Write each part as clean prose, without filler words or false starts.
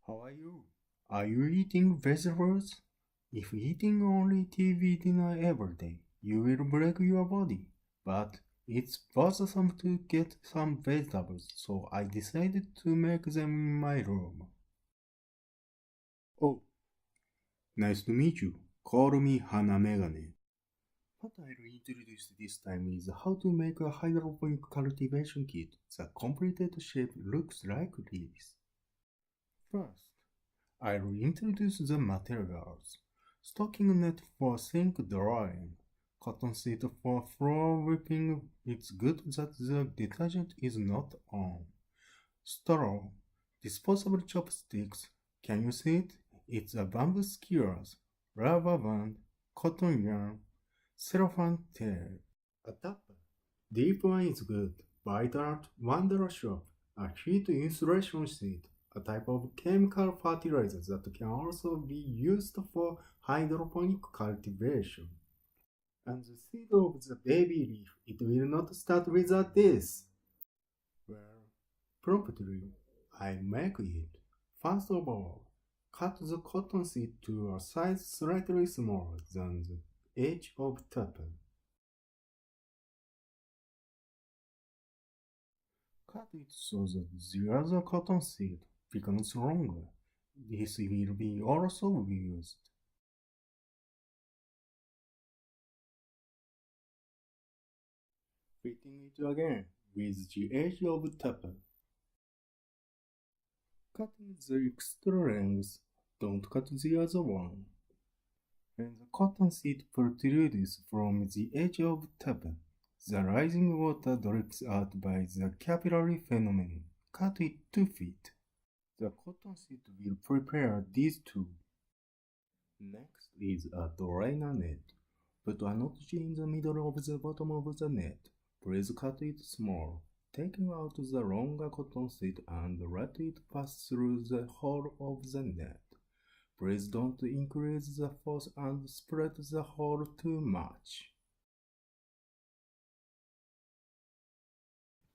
How are you? Are you eating vegetables? If eating only TV dinner every day, you will break your body. But it's bothersome to get some vegetables, so I decided to make them in my room. Oh, nice to meet you. Call me Hana-megane. What I'll introduce this time is how to make a hydroponic cultivation kit. The completed shape looks like this. First, I'll introduce the materials. Stocking net for sink drying. Cotton sheet for floor whipping. It's good that the detergent is not on. Straw. Disposable chopsticks. Can you see it? It's a bamboo skewers, rubber band, cotton yarn, cellophane tape. A tapper. Deep one is good. Buy it at Wanderer shop. A heat insulation sheet, a type of chemical fertilizer that can also be used for hydroponic cultivation. And the seed of the baby leaf, it will not start without this. Well, promptly, I make it. First of all, cut the cotton seed to a size slightly smaller than the edge of tapper. Cut it so that the other cotton seed becomes longer. This will be also used. Fitting it again with the edge of tapper. Cutting the extra length, don't cut the other one. When the cotton seed protrudes from the edge of tapper, the rising water drips out by the capillary phenomenon. Cut it 2 feet. The cotton seed will prepare these two. Next is a drainer net. Put a notch in the middle of the bottom of the net. Please cut it small, taking out the longer cotton seed and let it pass through the hole of the net. Please don't increase the force and spread the hole too much.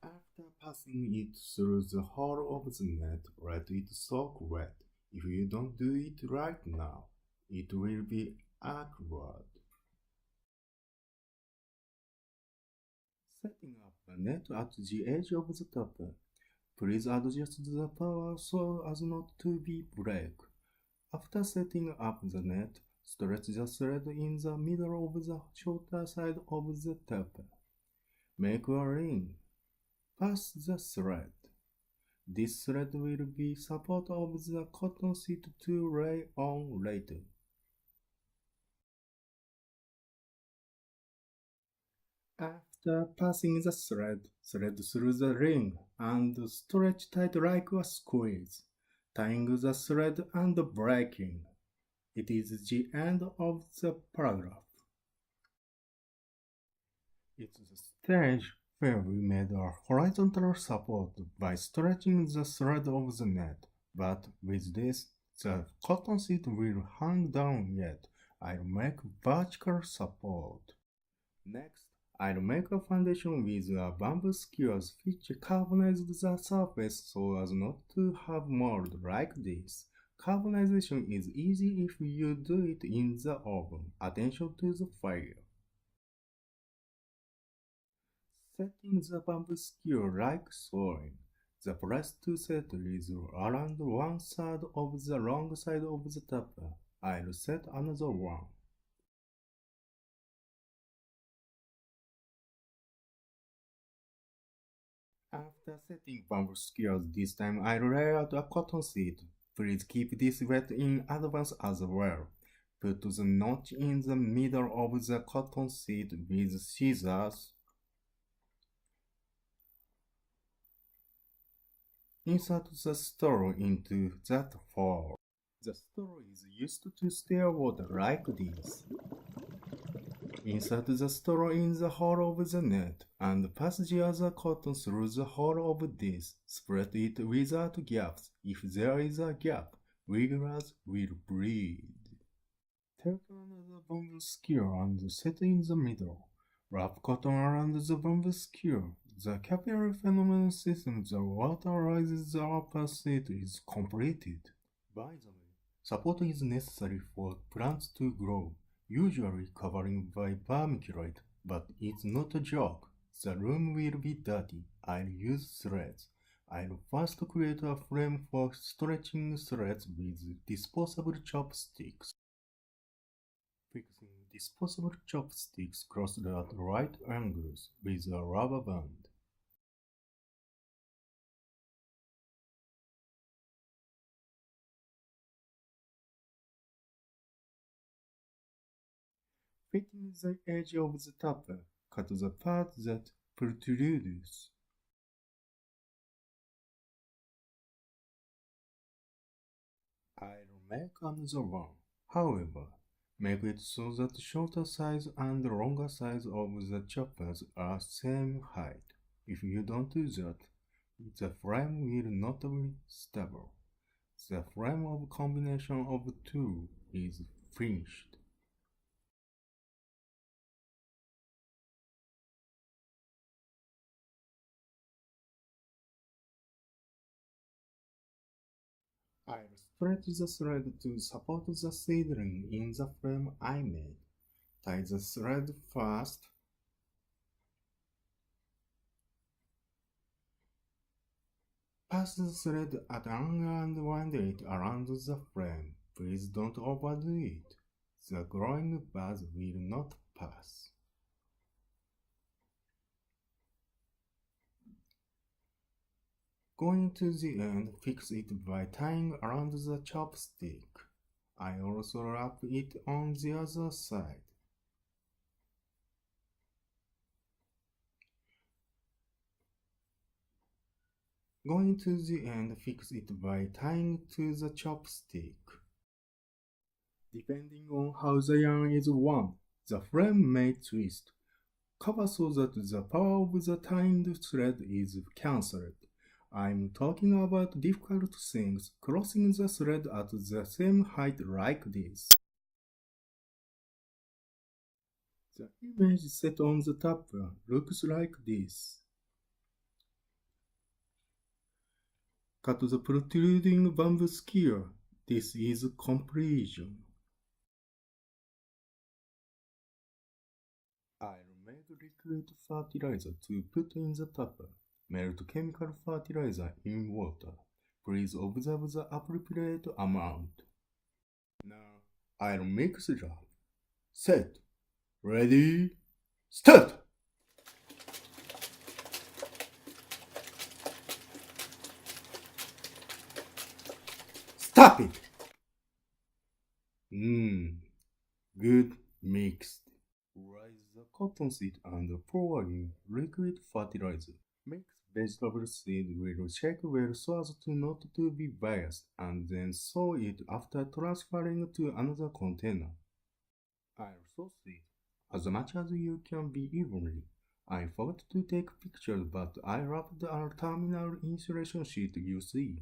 After passing it through the hole of the net, let it soak wet. If you don't do it right now, it will be awkward. Setting up a net at the edge of the tapper. Please adjust the power so as not to be break. After setting up the net, stretch the thread in the middle of the shorter side of the tapper. Make a ring. Pass the thread. This thread will be support of the cotton sheet to lay on later. After passing the thread through the ring and stretch tight like a squeeze, tying the thread and breaking. It is the end of the paragraph. It's the stage where we made a horizontal support by stretching the thread of the net, but with this, the cotton sheet will hang down yet. I'll make vertical support. Next, I'll make a foundation with a bamboo skewers which carbonize the surface so as not to have mold like this. Carbonization is easy if you do it in the oven. Attention to the fire. Setting the bamboo skewer like sewing. The place to set is around 1/3 of the wrong side of the tapper. I'll set another one. After setting bamboo skewers this time, I'll lay out a cotton sheet. Please keep this wet in advance as well. Put the notch in the middle of the cotton sheet with scissors. Insert the straw into that hole. The straw is used to stir water like this. Insert the straw in the hole of the net and pass the other cotton through the hole of this. Spread it without gaps. If there is a gap, wigglers will bleed. Take another bamboo skewer and set in the middle. Wrap cotton around the bamboo skewer. The capillary phenomenon system, the water rises the upper sheet is completed. By the way, support is necessary for plants to grow, usually covering by vermiculite, but it's not a joke. The room will be dirty. I'll use threads. I'll first create a frame for stretching threads with disposable chopsticks. Fixing disposable chopsticks crossed at right angles with a rubber band. Fitting the edge of the topper, cut the part that protrudes. I'll make another one. However, make it so that shorter size and longer size of the choppers are same height. If you don't do that, the frame will not be stable. The frame of combination of two is finished. I'll stretch the thread to support the seedling in the frame I made. Tie the thread first. Pass the thread at an angle and wind it around the frame. Please don't overdo it. The growing buds will not pass. Going to the end, fix it by tying around the chopstick. I also wrap it on the other side. Going to the end, fix it by tying to the chopstick. Depending on how the yarn is wound, the frame may twist. Cover so that the power of the tied thread is cancelled. I'm talking about difficult things, crossing the thread at the same height like this. The image set on the topper looks like this. Cut the protruding bamboo skewer. This is completion. I'll make liquid fertilizer to put in the topper. Melt chemical fertilizer in water. Please observe the appropriate amount. Now, I'll mix it up. Set. Ready? Start! Stop it! Good mixed. Rise the cotton seed and pour in liquid fertilizer. Mix vegetable seed will shake well so as to not to be biased, and then sow it after transferring to another container. I'll sow seed as much as you can be evenly. I forgot to take pictures, but I wrapped a terminal insulation sheet you see.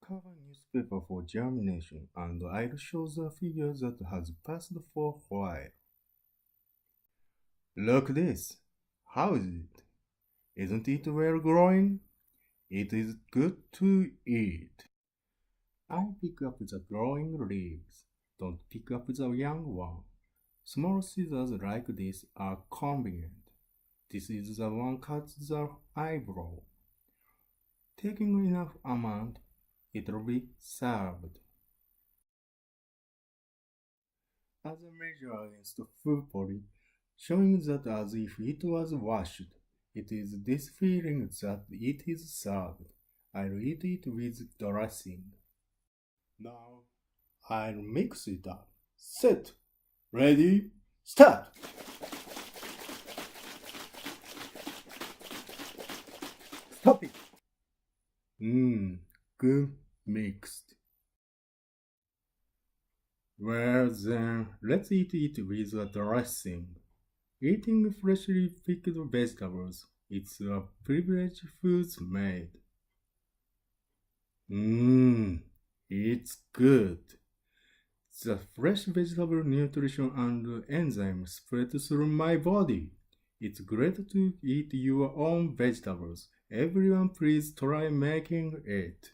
Cover newspaper for germination, and I'll show the figure that has passed for a while. Look this. How is it? Isn't it well growing? It is good to eat. I pick up the growing leaves. Don't pick up the young one. Small scissors like this are convenient. This is the one cuts the eyebrow. Taking enough amount, it will be served. As a measure against food poly, showing that as if it was washed, it is this feeling that it is served. I'll eat it with dressing. Now, I'll mix it up. Set. Ready? Start! Stop it! Good mixed. Well then, let's eat it with a dressing. Eating freshly picked vegetables, it's a privilege food's made. It's good. The fresh vegetable nutrition and enzymes spread through my body. It's great to eat your own vegetables. Everyone please try making it.